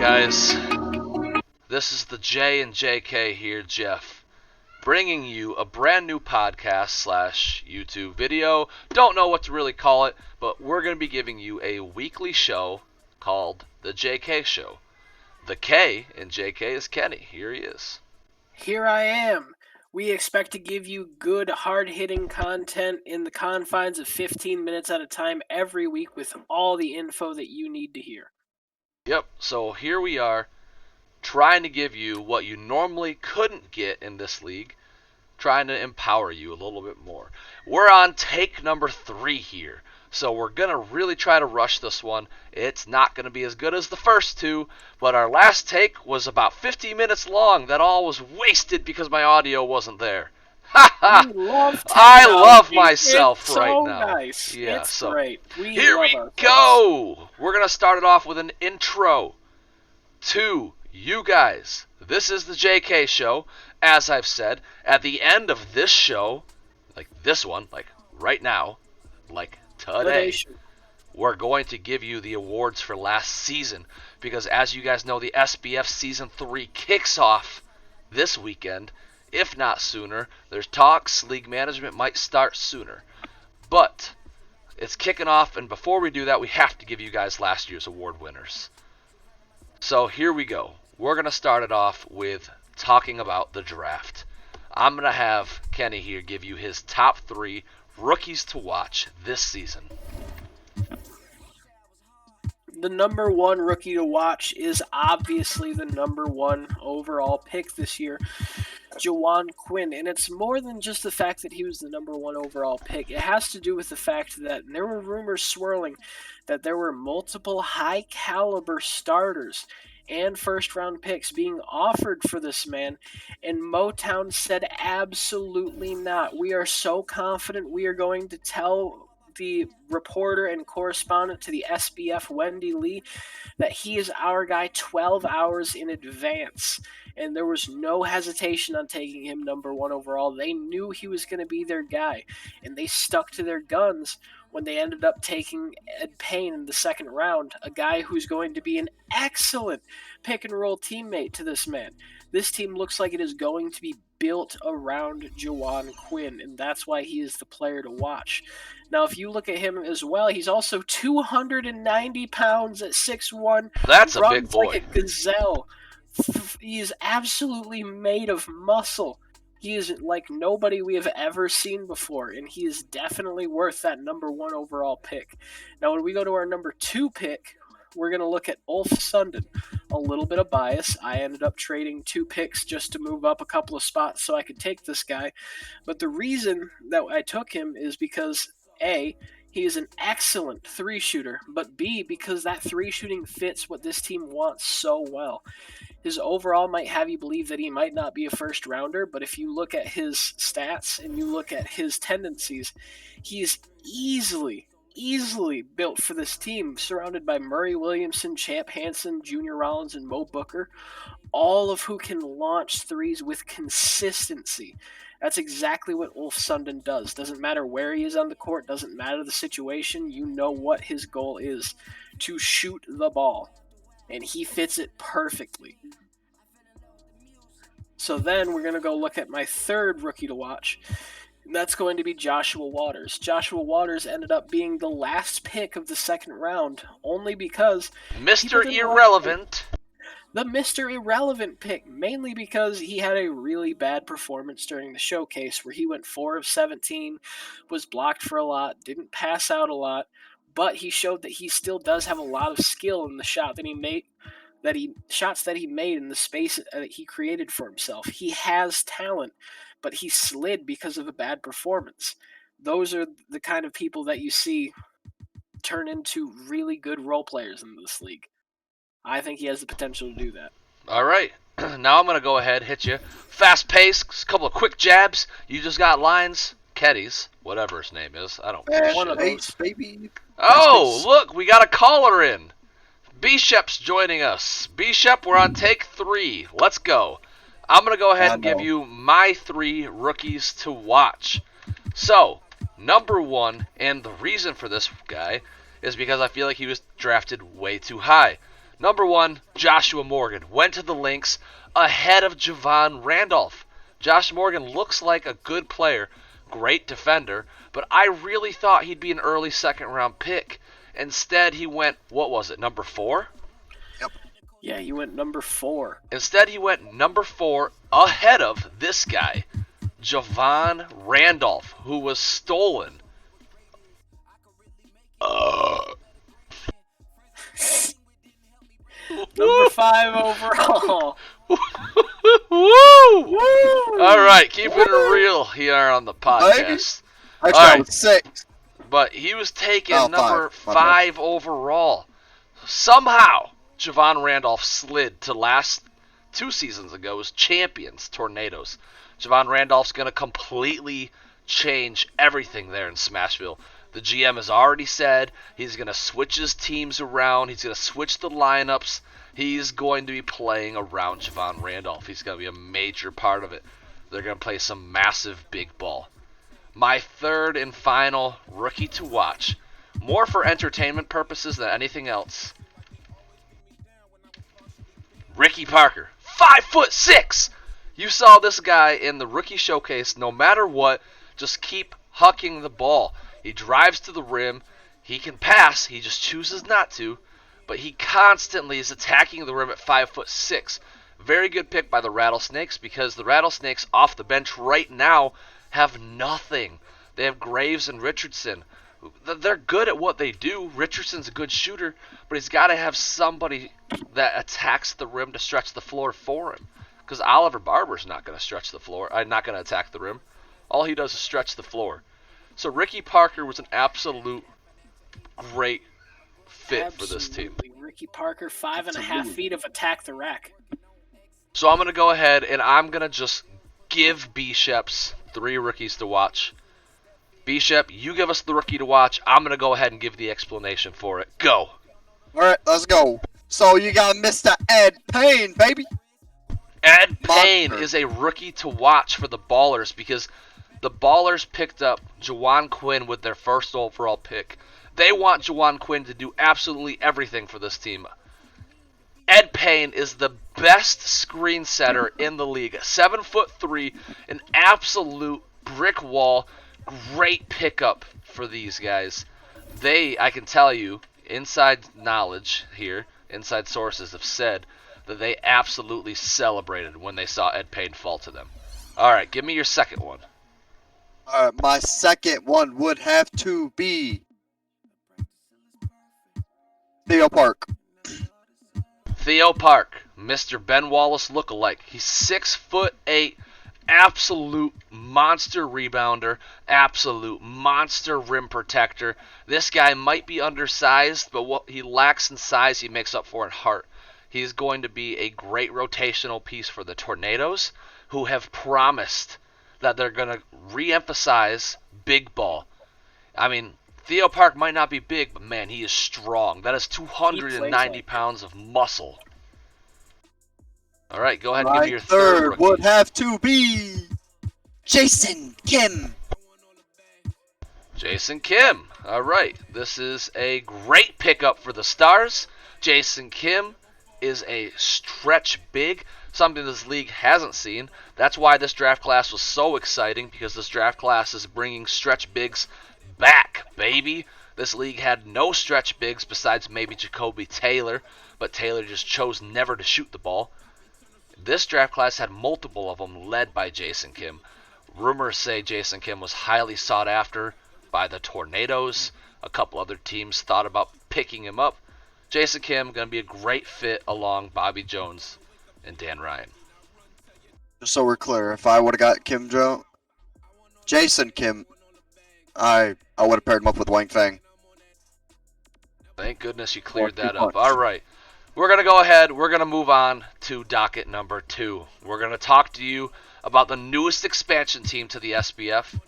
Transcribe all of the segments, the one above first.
guys? This is the J and JK here, Jeff, bringing you a brand new podcast / YouTube video. Don't know what to really call it, but we're going to be giving you a weekly show called The JK Show. The K in JK is Kenny. Here he is. Here I am. We expect to give you good, hard-hitting content in the confines of 15 minutes at a time every week with all the info that you need to hear. Yep, so here we are, trying to give you what you normally couldn't get in this league, trying to empower you a little bit more. We're on take number 3 here, so we're going to really try to rush this one. It's not going to be as good as the first 2, but our last take was about 50 minutes long. That all was wasted because my audio wasn't there. I love myself it's right so now. Nice. Yeah, it's so great. here we go. We're going to start it off with an intro to you guys. This is the JK Show. As I've said, at the end of this show, like this one, like right now, like today, we're going to give you the awards for last season. Because as you guys know, the SBF Season 3 kicks off this weekend. If not sooner, there's talks, league management might start sooner. But it's kicking off, and before we do that, we have to give you guys last year's award winners. So here we go. We're going to start it off with talking about the draft. I'm going to have Kenny here give you his top 3 rookies to watch this season. The number 1 rookie to watch is obviously the number 1 overall pick this year, Juwan Quinn. And it's more than just the fact that he was the number 1 overall pick. It has to do with the fact that there were rumors swirling that there were multiple high-caliber starters and first-round picks being offered for this man, and Motown said absolutely not. We are so confident we are going to tell the reporter and correspondent to the SBF, Wendy Lee, that he is our guy 12 hours in advance. And there was no hesitation on taking him number 1 overall. They knew he was going to be their guy, and they stuck to their guns when they ended up taking Ed Payne in the second round, a guy who's going to be an excellent pick-and-roll teammate to this man. This team looks like it is going to be built around Juwan Quinn, and that's why he is the player to watch. Now, if you look at him as well, he's also 290 pounds at 6'1". That's a big boy. Like a gazelle. He is absolutely made of muscle. He is like nobody we have ever seen before, and he is definitely worth that number 1 overall pick. Now, when we go to our number 2 pick, we're going to look at Olf Sunden. A little bit of bias. I ended up trading 2 picks just to move up a couple of spots so I could take this guy. But the reason that I took him is because, A, he is an excellent 3-shooter, but B, because that 3-shooting fits what this team wants so well. His overall might have you believe that he might not be a first rounder, but if you look at his stats and you look at his tendencies, he is easily built for this team, surrounded by Murray Williamson, Champ Hansen, Junior Rollins, and Mo Booker, all of who can launch threes with consistency. That's exactly what Olf Sunden does. Doesn't matter where he is on the court, doesn't matter the situation, you know what his goal is, to shoot the ball. And he fits it perfectly. So then we're going to go look at my 3rd rookie to watch. And that's going to be Joshua Waters. Joshua Waters ended up being the last pick of the 2nd round, only because Mr. Irrelevant. The Mr. Irrelevant pick, mainly because he had a really bad performance during the showcase where he went 4 of 17, was blocked for a lot, didn't pass out a lot, but he showed that he still does have a lot of skill in the shot that he made, shots that he made in the space that he created for himself. He has talent, but he slid because of a bad performance. Those are the kind of people that you see turn into really good role players in this league. I think he has the potential to do that. All right. Now I'm going to go ahead, hit you. Fast pace, a couple of quick jabs. You just got lines. Keddies, whatever his name is. I don't care. One of those. Baby. Oh, look, we got a caller in. Bishop's joining us. Bishop, we're on take 3. Let's go. I'm going to go ahead and give you my 3 rookies to watch. So, number 1, and the reason for this guy is because I feel like he was drafted way too high. Number 1, Joshua Morgan went to the Lynx ahead of Juwan Randolph. Josh Morgan looks like a good player, great defender, but I really thought he'd be an early second-round pick. Instead, he went, what was it, number 4? Yep. Yeah, he went number 4. Instead, he went number 4 ahead of this guy, Juwan Randolph, who was stolen. Number 5 overall. Woo! All right, keeping it real here on the podcast. I All right. was 6. But he was taken Oh, number five. 5 overall. Somehow, Juwan Randolph slid to last 2 seasons ago's champions, Tornadoes. Juwan Randolph's going to completely change everything there in Smashville. The GM has already said he's going to switch his teams around. He's going to switch the lineups. He's going to be playing around Juwan Randolph. He's going to be a major part of it. They're going to play some massive big ball. My third and final rookie to watch, more for entertainment purposes than anything else. Ricky Parker, 5'6". You saw this guy in the rookie showcase. No matter what, just keep hucking the ball. He drives to the rim. He can pass. He just chooses not to. But he constantly is attacking the rim at 5'6". Very good pick by the Rattlesnakes, because the Rattlesnakes off the bench right now have nothing. They have Graves and Richardson. They're good at what they do. Richardson's a good shooter, but he's got to have somebody that attacks the rim to stretch the floor for him. Because Oliver Barber's not going to stretch the floor. Not going to attack the rim. All he does is stretch the floor. So Ricky Parker was an absolute great fit for this team. Ricky Parker, 5.5 feet of attack the rack. So I'm going to go ahead and I'm going to just give B-Sheps 3 rookies to watch. B-Shep, you give us the rookie to watch. I'm going to go ahead and give the explanation for it. Go. All right, let's go. So you got Mr. Ed Payne, baby. Ed Payne Monster. is a rookie to watch for the Ballers, because the Ballers picked up Juwan Quinn with their first overall pick. They want Juwan Quinn to do absolutely everything for this team. Ed Payne is the best screen setter in the league. 7'3", an absolute brick wall. Great pickup for these guys. I can tell you, inside knowledge here, inside sources have said that they absolutely celebrated when they saw Ed Payne fall to them. All right, give me your second one. All right, my second one would have to be Theo Park. Theo Park, Mr. Ben Wallace lookalike. He's 6'8", absolute monster rebounder, absolute monster rim protector. This guy might be undersized, but what he lacks in size, he makes up for in heart. He's going to be a great rotational piece for the Tornadoes, who have promised that they're going to re-emphasize big ball. I mean, Theo Park might not be big, but man, he is strong. That is 290 pounds of muscle. All right, go ahead and give me your third rookie. Would have to be Jason Kim. Jason Kim. All right, this is a great pickup for the Stars. Jason Kim is a stretch big, something this league hasn't seen. That's why this draft class was so exciting, because this draft class is bringing stretch bigs back, baby. This league had no stretch bigs besides maybe Jacoby Taylor, but Taylor just chose never to shoot the ball. This draft class had multiple of them, led by Jason Kim. Rumors say Jason Kim was highly sought after by the Tornadoes. A couple other teams thought about picking him up. Jason Kim going to be a great fit along Bobby Jones and Dan Ryan. Just so we're clear, if I would have got Jason Kim, I would have paired him up with Wang Fang. Thank goodness you cleared that up. All right. We're going to go ahead. We're going to move on to docket number 2. We're going to talk to you about the newest expansion team to the SBF.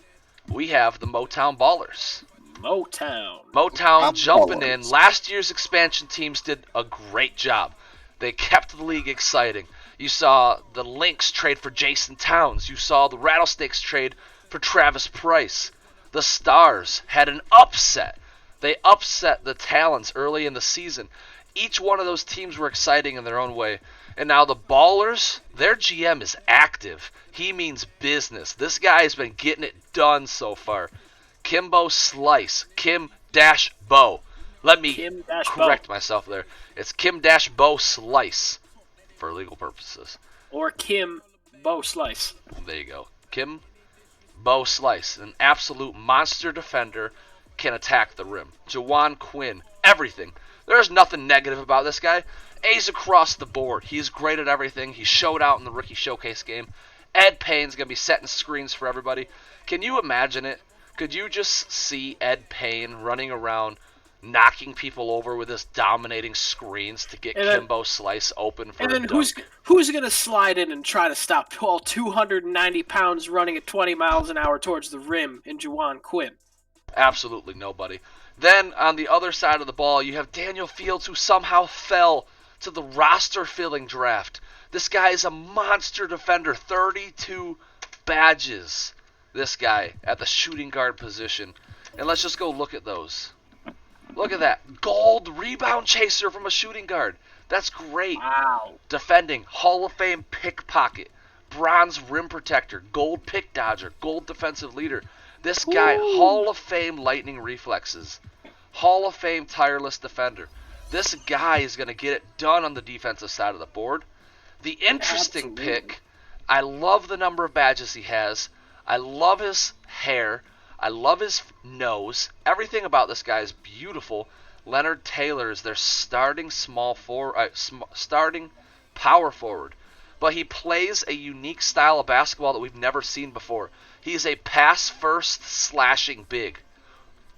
We have the Motown Ballers. Motown jumping in. Last year's expansion teams did a great job. They kept the league exciting. You saw the Lynx trade for Jason Towns. You saw the Rattlesnakes trade for Travis Price. The Stars had an upset. They upset the Talons early in the season. Each one of those teams were exciting in their own way. And now the Ballers, their GM is active. He means business. This guy has been getting it done so far. Kimbo Slice. Kim-Bo. Let me correct myself there. It's Kim-Bo Slice for legal purposes. Or Kim-Bo Slice. There you go. Kim-Bo Slice. An absolute monster defender, can attack the rim. Juwan Quinn. Everything. There's nothing negative about this guy. A's across the board. He's great at everything. He showed out in the rookie showcase game. Ed Payne's going to be setting screens for everybody. Can you imagine it? Could you just see Ed Payne running around, knocking people over with his dominating screens to get Kimbo Slice open for a dunk? And then who's going to slide in and try to stop 290 pounds running at 20 miles an hour towards the rim in Juwan Quinn? Absolutely nobody. Then, on the other side of the ball, you have Daniel Fields, who somehow fell to the roster-filling draft. This guy is a monster defender, 32 badges, this guy, at the shooting guard position. And let's just go look at those. Look at that. Gold rebound chaser from a shooting guard. That's great. Wow. Defending, Hall of Fame pickpocket, bronze rim protector, gold pick dodger, gold defensive leader. This guy, Hall of Fame lightning reflexes, Hall of Fame tireless defender. This guy is going to get it done on the defensive side of the board. The interesting pick, I love the number of badges he has. I love his hair. I love his nose. Everything about this guy is beautiful. Leonard Taylor is their starting starting power forward. But he plays a unique style of basketball that we've never seen before. He's a pass-first slashing big.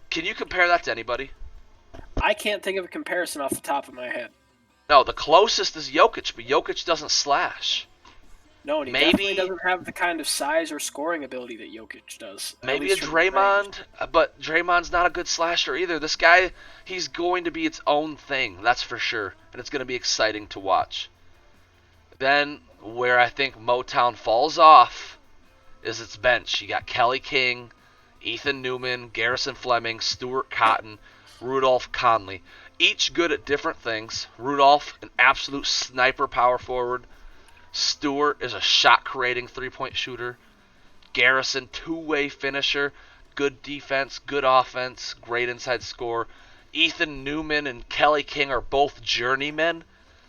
Can you compare that to anybody? I can't think of a comparison off the top of my head. No, the closest is Jokic, but Jokic doesn't slash. No, and he definitely doesn't have the kind of size or scoring ability that Jokic does. Maybe a Draymond, but Draymond's not a good slasher either. This guy, he's going to be its own thing, that's for sure, and it's going to be exciting to watch. Then, where I think Motown falls off is its bench. You got Kelly King, Ethan Newman, Garrison Fleming, Stuart Cotton, Rudolph Conley. Each good at different things. Rudolph, an absolute sniper power forward. Stewart is a shot-creating three-point shooter. Garrison, two-way finisher. Good defense, good offense, great inside score. Ethan Newman and Kelly King are both journeymen.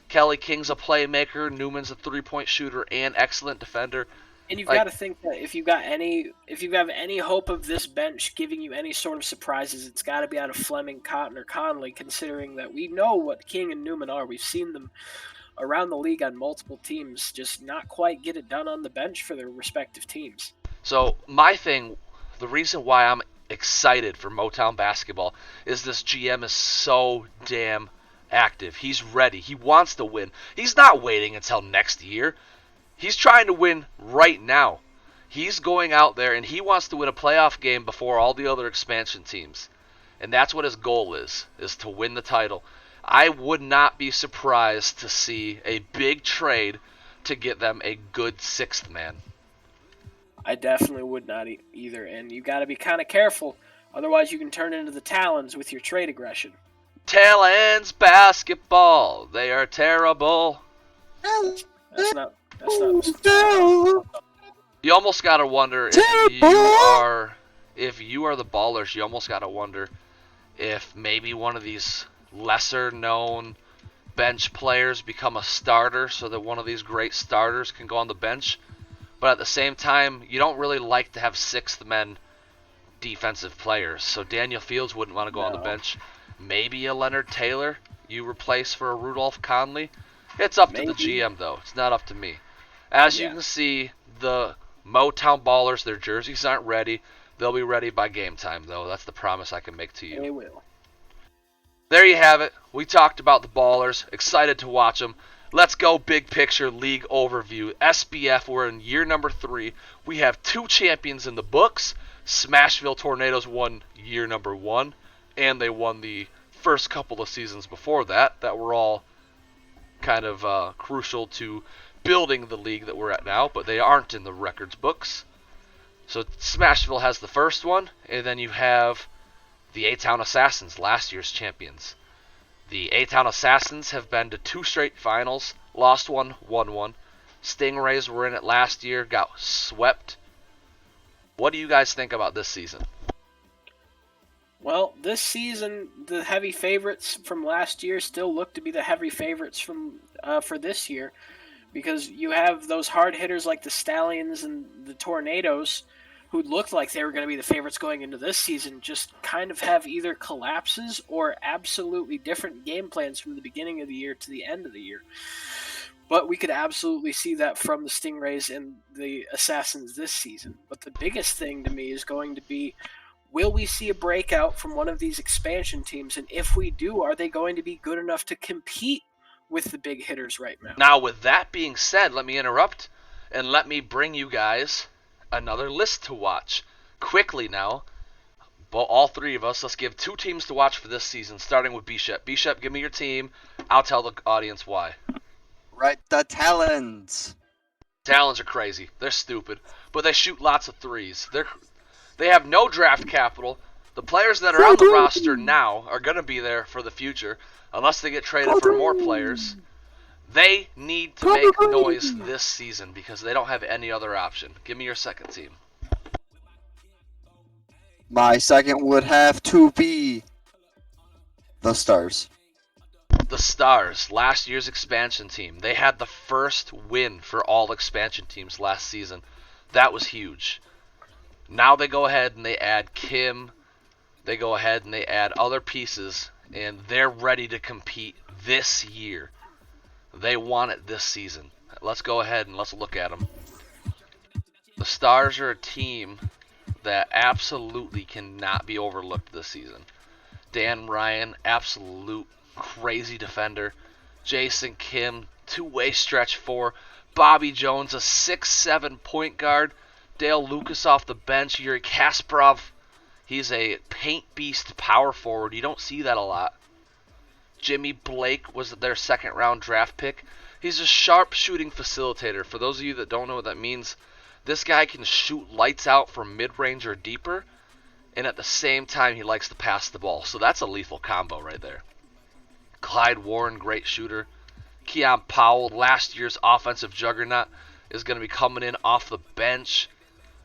Kelly King's a playmaker. Newman's a three-point shooter and excellent defender. And you've got to think that if you have any hope of this bench giving you any sort of surprises, it's got to be out of Fleming, Cotton, or Conley, considering that we know what King and Newman are. We've seen them around the league on multiple teams, just not quite get it done on the bench for their respective teams. So my thing, the reason why I'm excited for Motown basketball is this GM is so damn active. He's ready. He wants to win. He's not waiting until next year. He's trying to win right now. He's going out there and he wants to win a playoff game before all the other expansion teams. And that's what his goal is to win the title. I would not be surprised to see a big trade to get them a good sixth man. I definitely would not either, and you got to be kind of careful. Otherwise, you can turn into the Talons with your trade aggression. Talons basketball, they are terrible. That's not. You almost gotta wonder if you are the Ballers. You almost gotta wonder if maybe one of these lesser-known bench players become a starter, so that one of these great starters can go on the bench. But at the same time, you don't really like to have sixth men defensive players. So Daniel Fields wouldn't want to go on the bench. Maybe a Leonard Taylor you replace for a Rudolph Conley. It's up to the GM, though. It's not up to me. As you can see, the Motown Ballers, their jerseys aren't ready. They'll be ready by game time, though. That's the promise I can make to you. They will. There you have it. We talked about the Ballers. Excited to watch them. Let's go big picture league overview. SBF, we're in year number 3. We have 2 champions in the books. Smashville Tornadoes won year number 1, and they won the first couple of seasons before that were all kind of crucial to building the league that we're at now, but they aren't in the records books. So Smashville has the first one, and then you have the A-Town Assassins, last year's champions. The A-Town Assassins have been to 2 straight finals, lost one, won one. Stingrays were in it last year, got swept. What do you guys think about this season? Well, this season, the heavy favorites from last year still look to be the heavy favorites for this year, because you have those hard hitters like the Stallions and the Tornadoes, who looked like they were going to be the favorites going into this season, just kind of have either collapses or absolutely different game plans from the beginning of the year to the end of the year. But we could absolutely see that from the Stingrays and the Assassins this season. But the biggest thing to me is going to be, will we see a breakout from one of these expansion teams? And if we do, are they going to be good enough to compete with the big hitters right now? Now, with that being said, let me interrupt and let me bring you guys another list to watch. Quickly now, all 3 of us, let's give 2 teams to watch for this season, starting with B-Shep. B-Shep, give me your team. I'll tell the audience why. Right, the Talons. Talons are crazy. They're stupid, but they shoot lots of threes. They have no draft capital. The players that are on the roster now are going to be there for the future, unless they get traded for more players. They need to make noise this season because they don't have any other option. Give me your second team. My second would have to be the Stars. The Stars, last year's expansion team. They had the first win for all expansion teams last season. That was huge. Now they go ahead and they add Kim. They go ahead and they add other pieces, and they're ready to compete this year. They want it this season. Let's go ahead and let's look at them. The Stars are a team that absolutely cannot be overlooked this season. Dan Ryan, absolute crazy defender. Jason Kim, 2-way stretch 4. Bobby Jones, a 6'7" point guard. Dale Lucas off the bench. Yuri Kasparov, he's a paint beast power forward. You don't see that a lot. Jimmy Blake was their second-round draft pick. He's a sharp-shooting facilitator. For those of you that don't know what that means, this guy can shoot lights out from mid-range or deeper, and at the same time he likes to pass the ball. So that's a lethal combo right there. Clyde Warren, great shooter. Keon Powell, last year's offensive juggernaut, is going to be coming in off the bench.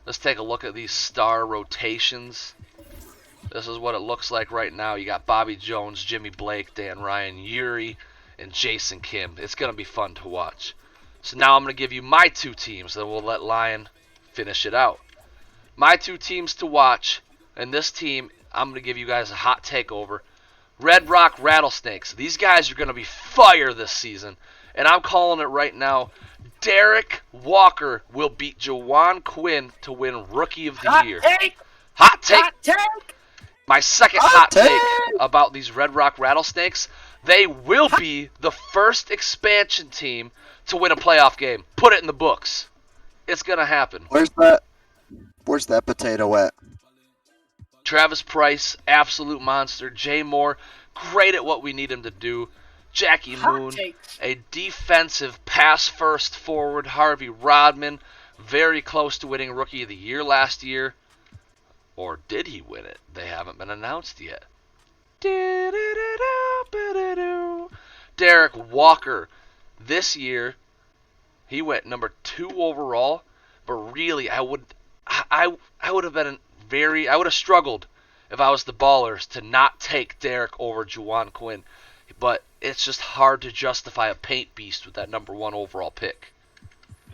Let's take a look at these star rotations. This is what it looks like right now. You got Bobby Jones, Jimmy Blake, Dan Ryan, Yuri, and Jason Kim. It's going to be fun to watch. So now I'm going to give you my 2 teams, then we'll let Lion finish it out. My 2 teams to watch, and this team, I'm going to give you guys a hot takeover. Red Rock Rattlesnakes. These guys are going to be fire this season, and I'm calling it right now. Derek Walker will beat Juwan Quinn to win Rookie of the Year. Hot take! Hot take! My second hot take about these Red Rock Rattlesnakes, they will be the first expansion team to win a playoff game. Put it in the books. It's going to happen. Where's that potato at? Travis Price, absolute monster. Jay Moore, great at what we need him to do. Jackie Moon, a defensive pass-first forward. Harvey Rodman, very close to winning Rookie of the Year last year. Or did he win it? They haven't been announced yet. Derek Walker, this year, he went number 2 overall. But really, I would have struggled if I was the Ballers to not take Derek over Juwan Quinn. But it's just hard to justify a paint beast with that number 1 overall pick.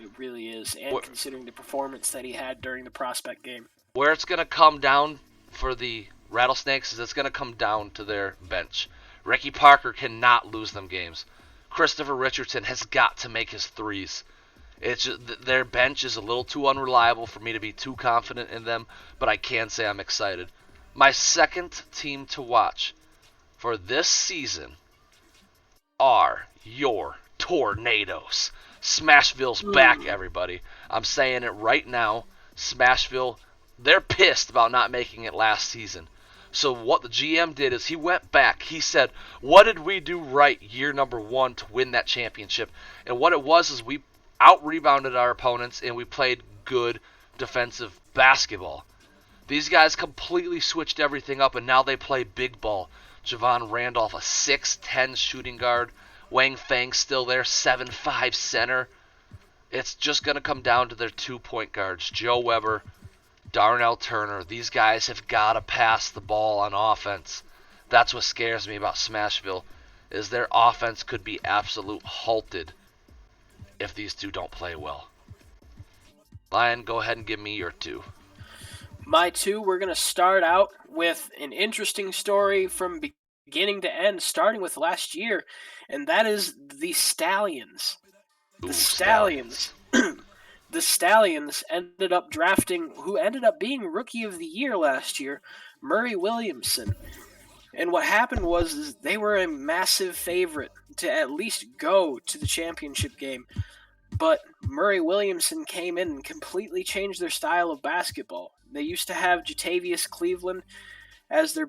It really is, and considering the performance that he had during the prospect game. Where it's going to come down for the Rattlesnakes is it's going to come down to their bench. Ricky Parker cannot lose them games. Christopher Richardson has got to make his threes. It's just, their bench is a little too unreliable for me to be too confident in them, but I can say I'm excited. My second team to watch for this season are your Tornadoes. Smashville's back, everybody. I'm saying it right now. Smashville, they're pissed about not making it last season. So what the GM did is he went back. He said, what did we do right year number 1 to win that championship? And what it was is we out-rebounded our opponents and we played good defensive basketball. These guys completely switched everything up and now they play big ball. Javon Randolph, a 6'10 shooting guard. Wang Fang still there, 7'5 center. It's just going to come down to their 2-point guards, Joe Weber, Darnell Turner. These guys have got to pass the ball on offense. That's what scares me about Smashville, is their offense could be absolute halted if these two don't play well. Lion, go ahead and give me your 2. My 2, we're going to start out with an interesting story from beginning to end, starting with last year, and that is the Stallions. The Stallions. The Stallions ended up drafting who ended up being Rookie of the Year last year, Murray Williamson. And what happened was they were a massive favorite to at least go to the championship game. But Murray Williamson came in and completely changed their style of basketball. They used to have Jatavius Cleveland as their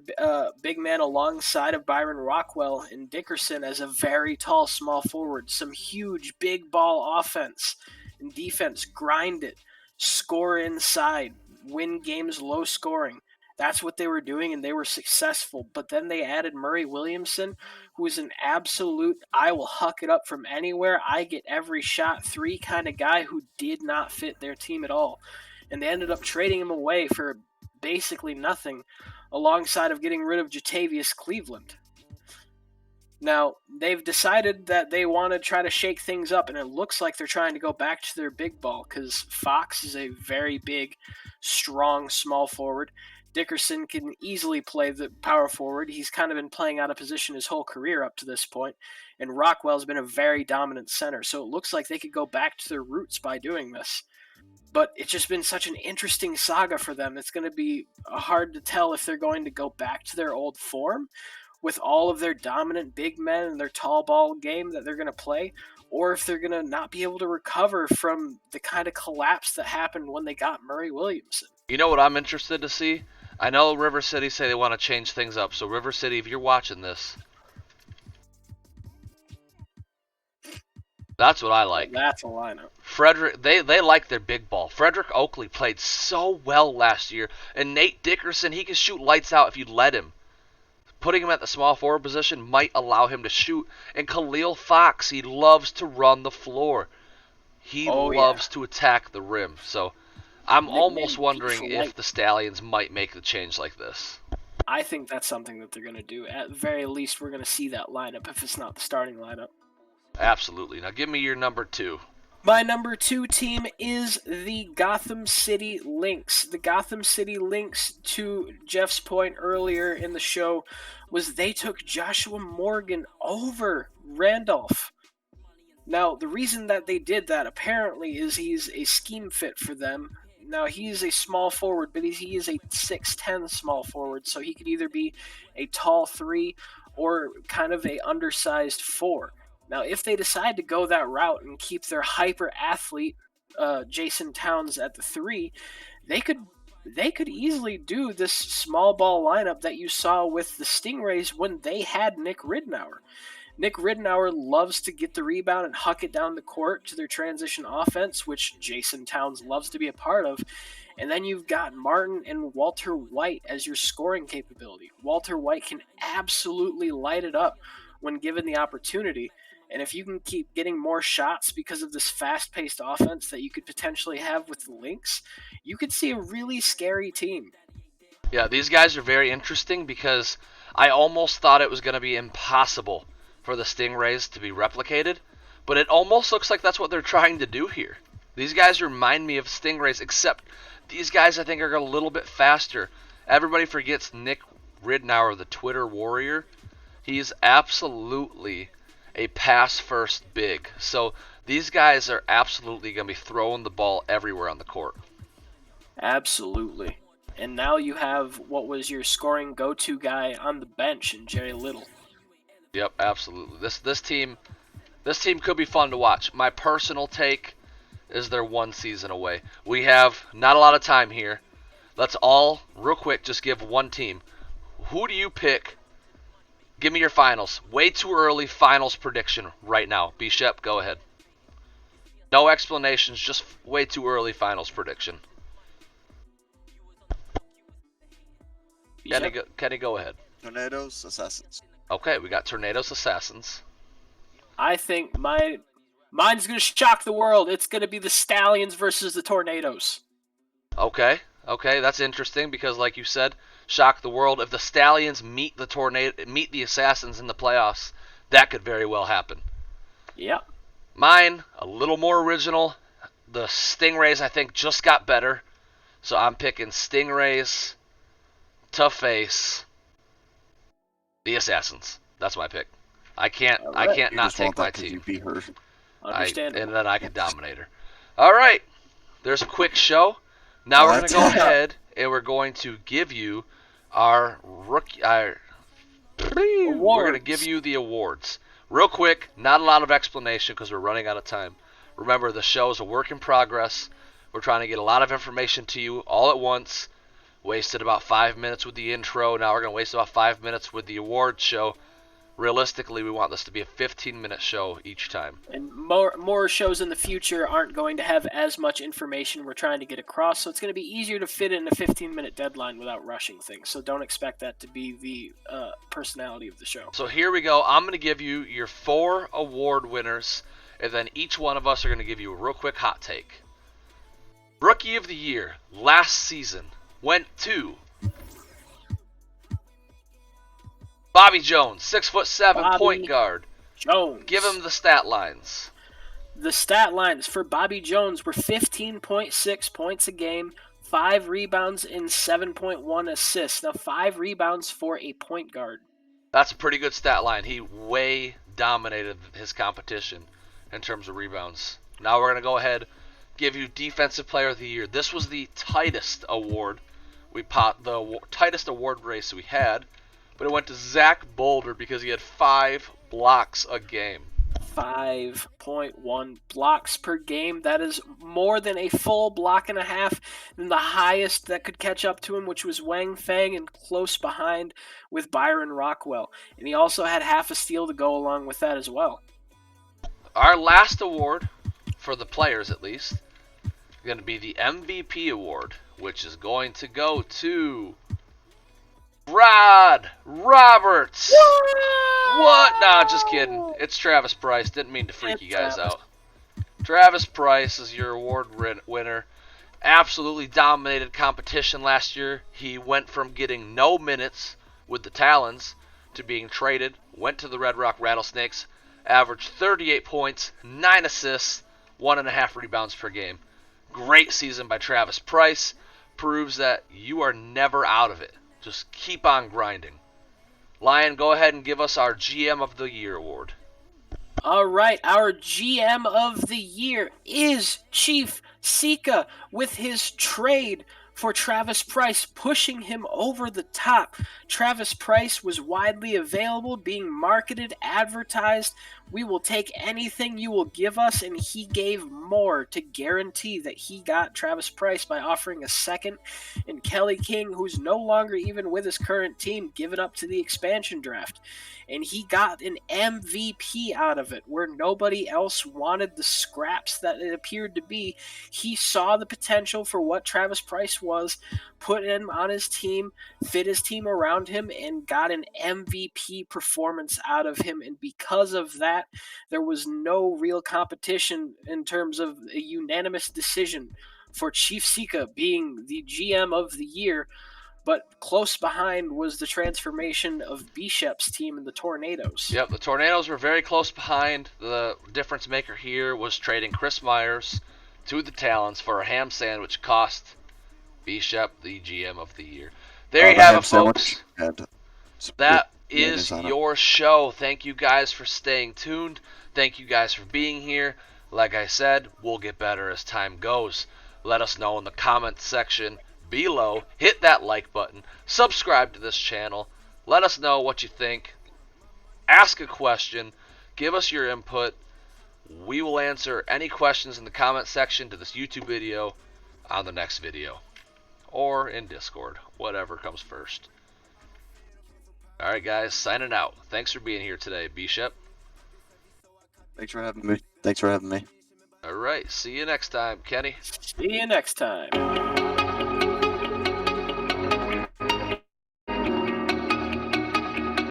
big man alongside of Byron Rockwell and Dickerson as a very tall small forward. Some huge big ball offense and defense, grind it, score inside, win games low scoring. That's what they were doing, and they were successful. But then they added Murray Williamson, who is an absolute, I will huck it up from anywhere, I get every shot 3 kind of guy who did not fit their team at all. And they ended up trading him away for basically nothing, alongside of getting rid of Jatavius Cleveland. Now, they've decided that they want to try to shake things up, and it looks like they're trying to go back to their big ball, because Fox is a very big, strong, small forward. Dickerson can easily play the power forward. He's kind of been playing out of position his whole career up to this point. And Rockwell's been a very dominant center. So it looks like they could go back to their roots by doing this. But it's just been such an interesting saga for them. It's going to be hard to tell if they're going to go back to their old form with all of their dominant big men and their tall ball game that they're going to play, or if they're going to not be able to recover from the kind of collapse that happened when they got Murray Williamson. You know what I'm interested to see? I know River City say they want to change things up. So River City, if you're watching this, that's what I like. That's a lineup. Frederick, they like their big ball. Frederick Oakley played so well last year, and Nate Dickerson, he can shoot lights out if you let him. Putting him at the small forward position might allow him to shoot. And Khalil Fox, he loves to run the floor. He loves to attack the rim. So I'm almost wondering if the Stallions might make the change like this. I think that's something that they're going to do. At the very least, we're going to see that lineup if it's not the starting lineup. Absolutely. Now give me your number 2. My number 2 team is the Gotham City Lynx. The Gotham City Lynx, to Jeff's point earlier in the show, was they took Joshua Morgan over Randolph. Now, the reason that they did that apparently is he's a scheme fit for them. Now, he's a small forward, but he is a 6'10 small forward, so he could either be a tall 3 or kind of a undersized 4. Now, if they decide to go that route and keep their hyper athlete Jason Towns at the 3, they could easily do this small ball lineup that you saw with the Stingrays when they had Nick Ridnour. Nick Ridnour loves to get the rebound and huck it down the court to their transition offense, which Jason Towns loves to be a part of. And then you've got Martin and Walter White as your scoring capability. Walter White can absolutely light it up when given the opportunity. And if you can keep getting more shots because of this fast-paced offense that you could potentially have with the Lynx, you could see a really scary team. Yeah, these guys are very interesting because I almost thought it was going to be impossible for the Stingrays to be replicated, but it almost looks like that's what they're trying to do here. These guys remind me of Stingrays, except these guys I think are a little bit faster. Everybody forgets Nick Ridnour, the Twitter warrior. He's absolutely a pass-first big. So these guys are absolutely going to be throwing the ball everywhere on the court. Absolutely. And now you have what was your scoring go-to guy on the bench in Jerry Little. Yep, absolutely. This team could be fun to watch. My personal take is they're 1 season away. We have not a lot of time here. Let's all, real quick, just give one team. Who do you pick? Give me your finals. Way too early finals prediction right now. Bishop, go ahead. No explanations, just way too early finals prediction. Kenny, go ahead. Tornadoes, Assassins. Okay, we got Tornadoes, Assassins. I think mine's going to shock the world. It's going to be the Stallions versus the Tornadoes. Okay, that's interesting because, like you said, shock the world. If the Stallions meet the Assassins in the playoffs, that could very well happen. Yep. Mine, a little more original. The Stingrays, I think, just got better. So I'm picking Stingrays to face the Assassins. That's my pick. I can't not take my team. You beat her. Understandable. And then I can dominate her. All right. There's a quick show. Now we're going to go ahead and we're going to give you our rookie. We're going to give you the awards. Real quick, not a lot of explanation because we're running out of time. Remember, the show is a work in progress. We're trying to get a lot of information to you all at once. Wasted about 5 minutes with the intro. Now we're going to waste about 5 minutes with the award show. Realistically, we want this to be a 15-minute show each time. And more shows in the future aren't going to have as much information we're trying to get across, so it's going to be easier to fit in a 15-minute deadline without rushing things. So don't expect that to be the personality of the show. So here we go. I'm going to give you your 4 award winners, and then each one of us are going to give you a real quick hot take. Rookie of the Year last season went to Bobby Jones, 6'7" point guard. Jones. Give him the stat lines. The stat lines for Bobby Jones were 15.6 points a game, 5 rebounds, and 7.1 assists. Now, 5 rebounds for a point guard. That's a pretty good stat line. He way dominated his competition in terms of rebounds. Now we're going to go ahead, give you Defensive Player of the Year. This was the tightest award. The tightest award race we had. But it went to Zach Boulder because he had 5 blocks a game. 5.1 blocks per game. That is more than a full block and a half than the highest that could catch up to him, which was Wang Fang, and close behind with Byron Rockwell. And he also had half a steal to go along with that as well. Our last award, for the players at least, is going to be the MVP award, which is going to go to Rod Roberts. What? Nah, just kidding. It's Travis Price. Didn't mean to freak you guys out. Travis Price is your award winner. Absolutely dominated competition last year. He went from getting no minutes with the Talons to being traded. Went to the Red Rock Rattlesnakes. Averaged 38 points, 9 assists, 1.5 rebounds per game. Great season by Travis Price. Proves that you are never out of it. Just keep on grinding. Lion, go ahead and give us our GM of the Year award. All right, our GM of the Year is Chief Sika with his trade for Travis Price, pushing him over the top. Travis Price was widely available, being marketed, advertised. We will take anything you will give us, and he gave more to guarantee that he got Travis Price by offering a second and Kelly King, who's no longer even with his current team, given up to the expansion draft. And he got an MVP out of it, where nobody else wanted the scraps that it appeared to be. He saw the potential for what Travis Price was, put him on his team, fit his team around him, and got an MVP performance out of him. And because of that, there was no real competition in terms of a unanimous decision for Chief Sika being the GM of the year. But close behind was the transformation of Bishop's team in the Tornadoes. Yep, the Tornadoes were very close behind. The difference maker here was trading Chris Myers to the Talons for a ham sandwich cost Bishop the GM of the year. There you have it, folks. That is your show. Thank you guys for staying tuned. Thank you guys for being here. Like I said, we'll get better as time goes. Let us know in the comments section below. Hit that like button. Subscribe to this channel. Let us know what you think. Ask a question. Give us your input. We will answer any questions in the comment section to this YouTube video on the next video. Or in Discord. Whatever comes first. Alright guys, signing out. Thanks for being here today, Bishop. Thanks for having me. Alright, see you next time, Kenny. See you next time.